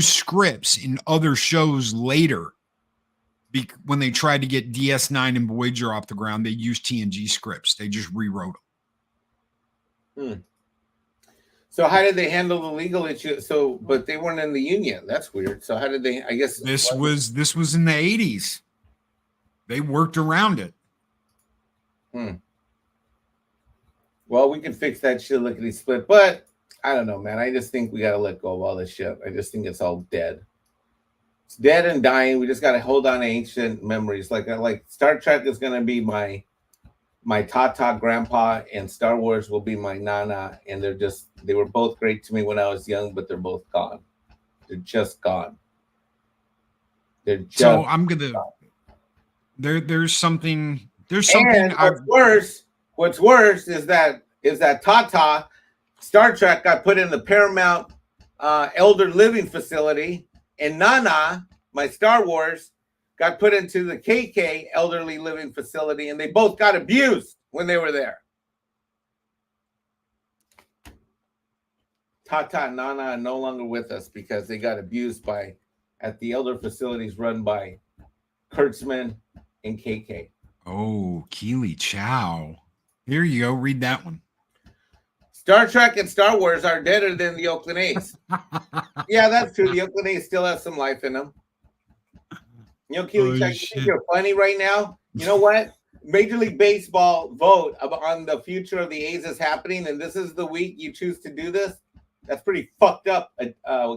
scripts in other shows later when they tried to get DS9 and Voyager off the ground, they used TNG scripts. They just rewrote them. So how did they handle the legal issue? So, but they weren't in the union. That's weird. So how did they? I guess this was in the 80s. They worked around it. Well, we can fix that shit lickety split, but I don't know, man. I just think we gotta let go of all this shit. I just think it's all dead. It's dead and dying. We just gotta hold on to ancient memories. Like Star Trek is gonna be my Tata grandpa, and Star Wars will be my Nana. And they were both great to me when I was young, but they're both gone. They're just gone. So I'm gonna. Gone. There's something. And what's worse is that Tata Star Trek got put in the Paramount Elder Living Facility, and Nana, my Star Wars, got put into the KK Elderly Living Facility, and they both got abused when they were there. Tata and Nana are no longer with us because they got abused at the elder facilities run by Kurtzman and KK. Oh, Keely Chow. Here you go. Read that one. Star Trek and Star Wars are deader than the Oakland A's. Yeah, that's true. The Oakland A's still have some life in them. You know, Keely Chow, you think you're funny right now? You know what? Major League Baseball vote on the future of the A's is happening, and this is the week you choose to do this. That's pretty fucked up,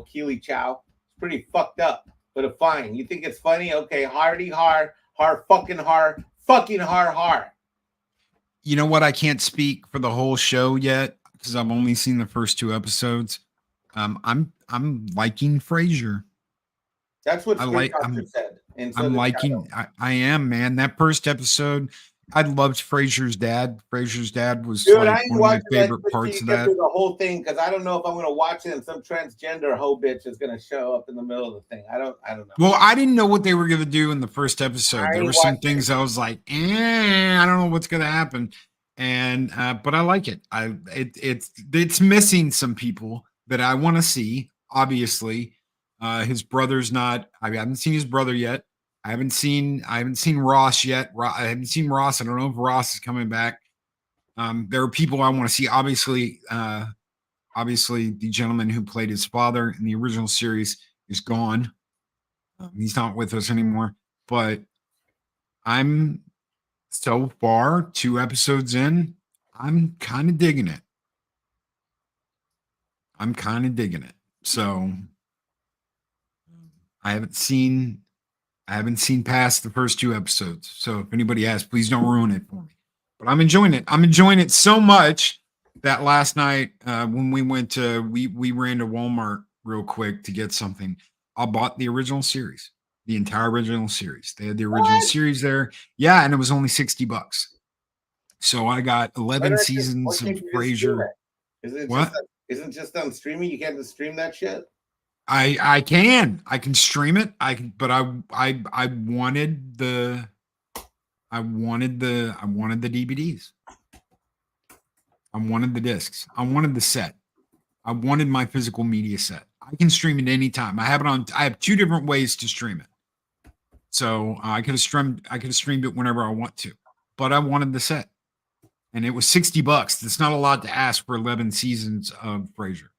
Keely Chow. It's pretty fucked up, but fine. You think it's funny? Okay, hardy har, fucking har. You know what? I can't speak for the whole show yet because I've only seen the first 2 episodes. I'm liking Frasier. That's what said. And so I'm liking. I am, man. That first episode, I loved Frasier's dad. Frasier's dad was one of my favorite parts of that. The whole thing, because I don't know if I'm going to watch it and some transgender hoe bitch is going to show up in the middle of the thing. I don't know. Well, I didn't know what they were going to do in the first episode. There were some things I was like, I don't know what's going to happen. And but I like it. It's missing some people that I want to see. Obviously, his brother's not. I haven't seen his brother yet. I haven't seen Ross yet. I haven't seen Ross. I don't know if Ross is coming back. There are people I want to see. Obviously, the gentleman who played his father in the original series is gone. He's not with us anymore. But I'm so far 2 episodes in. I'm kind of digging it. So I haven't seen past the first 2 episodes. So if anybody has, please don't ruin it for me. But I'm enjoying it. I'm enjoying it so much that last night when we went to we ran to Walmart real quick to get something. I bought the original series, the entire original series. They had the original series there. Yeah, and it was only $60. So I got 11 seasons of Frasier. Isn't just on streaming? You can't just stream that shit? I can stream it. But I wanted the DVDs. I wanted the discs. I wanted the set. I wanted my physical media set. I can stream it anytime. I have 2 different ways to stream it. So I could have streamed it whenever I want to. But I wanted the set. And it was $60. That's not a lot to ask for 11 seasons of Frasier.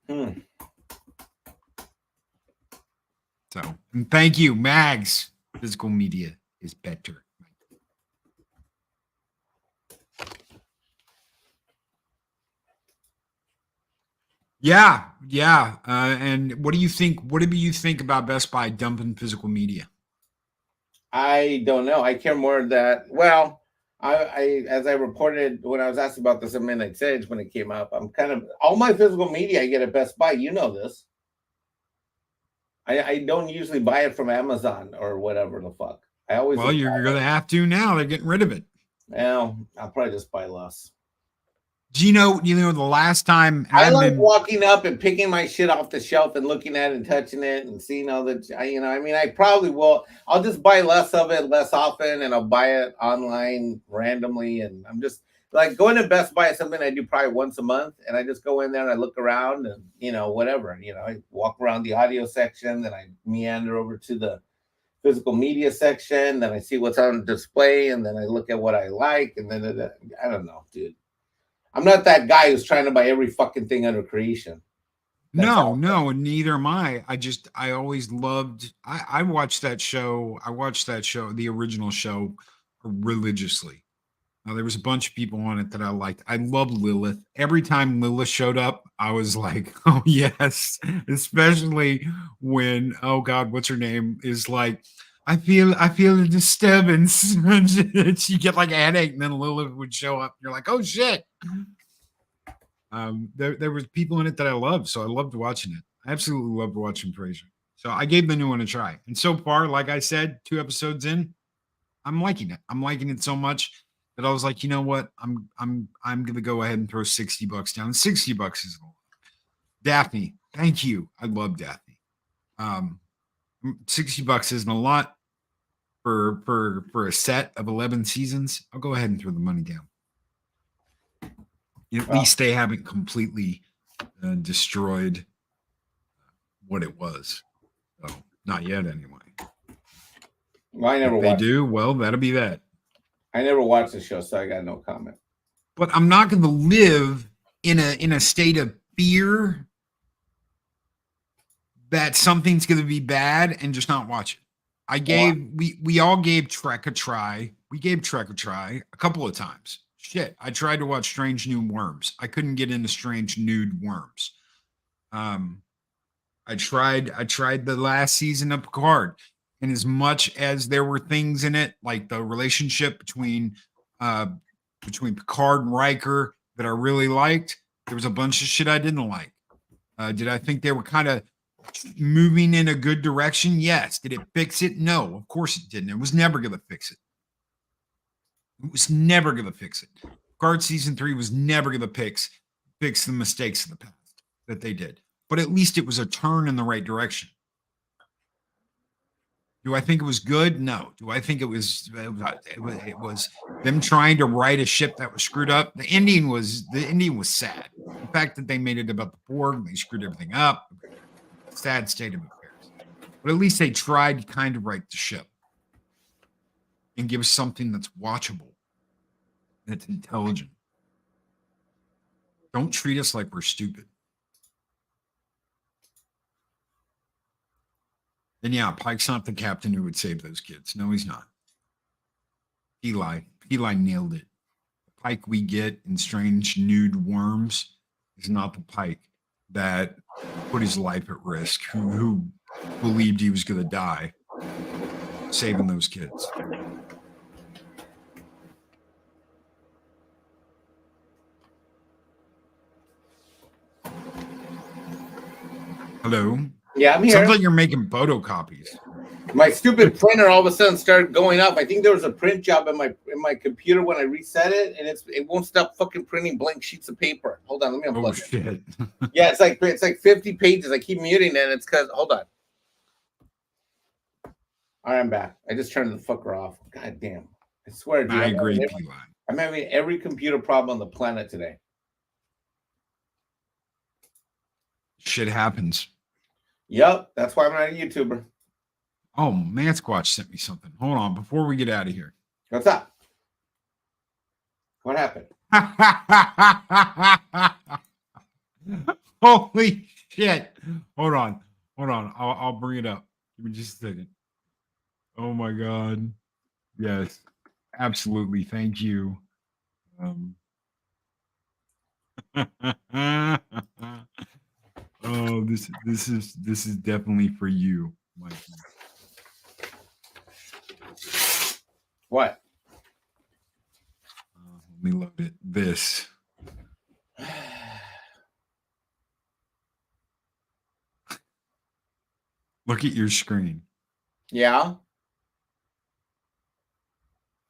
So, and thank you, Mags. Physical media is better. Yeah. And what do you think? What do you think about Best Buy dumping physical media? I don't know. I care more that. Well, I as I reported when I was asked about this at Midnight Sage when it came up, I'm kind of all my physical media I get at Best Buy. You know this. I don't usually buy it from Amazon or whatever the fuck. Well, you're going to have to now. They're getting rid of it. Well, I'll probably just buy less. Do you know the last time I like walking up and picking my shit off the shelf and looking at it and touching it and seeing all the, I probably will. I'll just buy less of it less often and I'll buy it online randomly. And I'm just like going to Best Buy is something I do probably once a month. And I just go in there and I look around and, whatever, I walk around the audio section, then I meander over to the physical media section, then I see what's on display, and then I look at what I like, and then I don't know, dude. I'm not that guy who's trying to buy every fucking thing under creation. No, and neither am I. I always loved. I watched that show. The original show, religiously. There was a bunch of people on it that I liked. I love Lilith. Every time Lilith showed up, I was like, oh yes. Especially when, oh God, what's her name? Is like, I feel a disturbance. You get like a headache, and then Lilith would show up. You're like, oh shit. There was people in it that I loved, so I loved watching it. I absolutely loved watching Frasier. So I gave the new one a try. And so far, like I said, 2 episodes in, I'm liking it. I'm liking it so much that I was like, you know what? I'm gonna go ahead and throw $60 down. $60 is a lot. Daphne, thank you. I love Daphne. $60 isn't a lot for a set of 11 seasons. I'll go ahead and throw the money down. At least they haven't completely destroyed what it was. So not yet, anyway. Well, I never if they do, well, that'll be that. I never watched the show, so I got no comment. But I'm not going to live in a state of fear that something's going to be bad and just not watch it. We all gave Trek a try. We gave Trek a try a couple of times. Shit, I tried to watch Strange New Worms. I couldn't get into Strange Nude Worms. I tried the last season of Picard, and as much as there were things in it, like the relationship between Picard and Riker that I really liked, there was a bunch of shit I didn't like. Did I think they were kind of moving in a good direction? Yes. Did it fix it? No, of course it didn't. It was never going to fix it. It was never going to fix it. Picard season 3 was never going to fix the mistakes of the past that they did. But at least it was a turn in the right direction. Do I think it was good? No. Do I think it was them trying to right a ship that was screwed up? The ending was sad. The fact that they made it about the Borg, they screwed everything up. Sad state of affairs. But at least they tried to kind of right the ship and give us something that's watchable, that's intelligent. Don't treat us like we're stupid. And yeah, Pike's not the captain who would save those kids. No, he's not. Eli nailed it. The Pike we get in Strange Nude Worms is not the Pike that put his life at risk, who believed he was going to die saving those kids. Hello? Yeah, I'm here. Sounds like you're making photocopies. My stupid printer all of a sudden started going up. I think there was a print job in my computer when I reset it, and it won't stop fucking printing blank sheets of paper. Hold on, let me unplug it. Shit. Yeah, it's like 50 pages. I keep muting it. It's because hold on. All right, I'm back. I just turned the fucker off. God damn. I swear, dude. I agree, I'm having every computer problem on the planet today. Shit happens. Yep, that's why I'm not a YouTuber. Oh, Man Squatch sent me something. Hold on, before we get out of here. What's up? What happened? Holy shit. Hold on. I'll bring it up. Give me just a second. Oh my God. Yes, absolutely. Thank you. Oh, this is definitely for you, Mikey. What? Let me load it. This. Look at your screen. Yeah.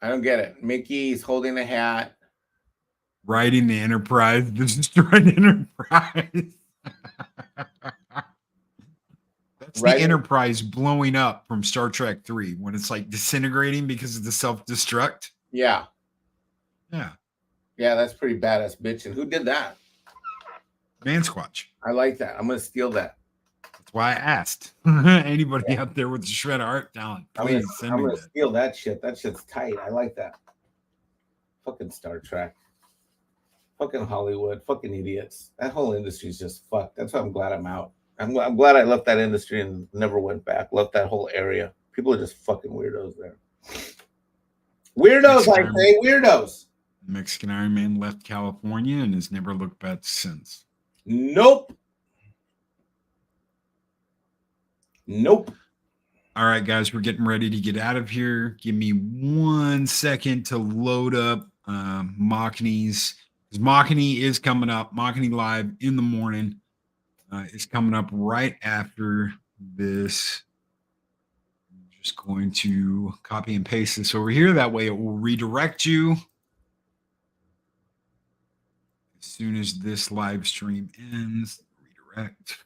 I don't get it. Mickey's holding a hat. Riding the Enterprise. This is destroyed Enterprise. That's the Enterprise blowing up from Star Trek 3 when it's like disintegrating because of the self-destruct. Yeah. Yeah. Yeah, that's pretty badass bitch. And who did that? Man Squatch. I like that. I'm going to steal that. That's why I asked. Anybody out there with a shred of art talent, please send me I'm gonna that. steal that shit. That shit's tight. I like that. Fucking Star Trek. Fucking Hollywood. Fucking idiots. That whole industry is just fucked. That's why I'm glad I'm out. I'm glad I left that industry and never went back. Left that whole area. People are just fucking weirdos there. Weirdos, I say, weirdos. Mexican Ironman left California and has never looked back since. Nope. Nope. All right, guys, we're getting ready to get out of here. Give me 1 second to load up Machini's. Machini is coming up. Machini Live in the morning is coming up right after this. I'm just going to copy and paste this over here. That way it will redirect you as soon as this live stream ends. Redirect.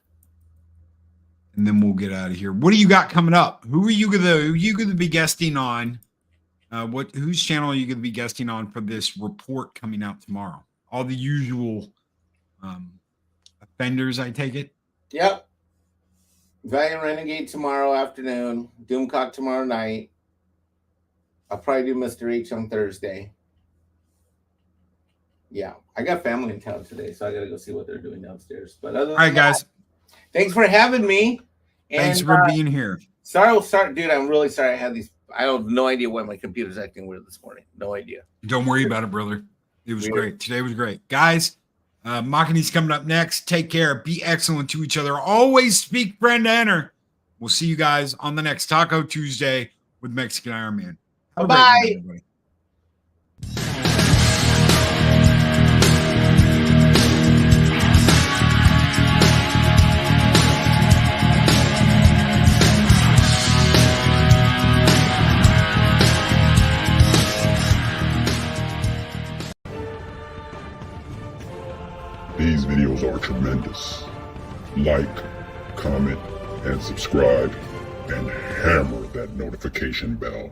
And then we'll get out of here. What do you got coming up? Who are you gonna be guesting on? Whose channel are you gonna be guesting on for this report coming out tomorrow? All the usual offenders, I take it. Yep. Valiant Renegade tomorrow afternoon. Doomcock tomorrow night. I'll probably do Mr. H on Thursday. Yeah, I got family in town today, so I gotta go see what they're doing downstairs. But other than All right, guys. Thanks for having me. Thanks for being here. Sorry, dude. I'm really sorry. I had these. I have no idea why my computer's acting weird this morning. No idea. Don't worry about it, brother. It was great. Today was great, guys. Machini's coming up next. Take care. Be excellent to each other. Always speak friend to enter. We'll see you guys on the next Taco Tuesday with Mexican Ironman. Bye. These videos are tremendous. Like, comment, and subscribe, and hammer that notification bell.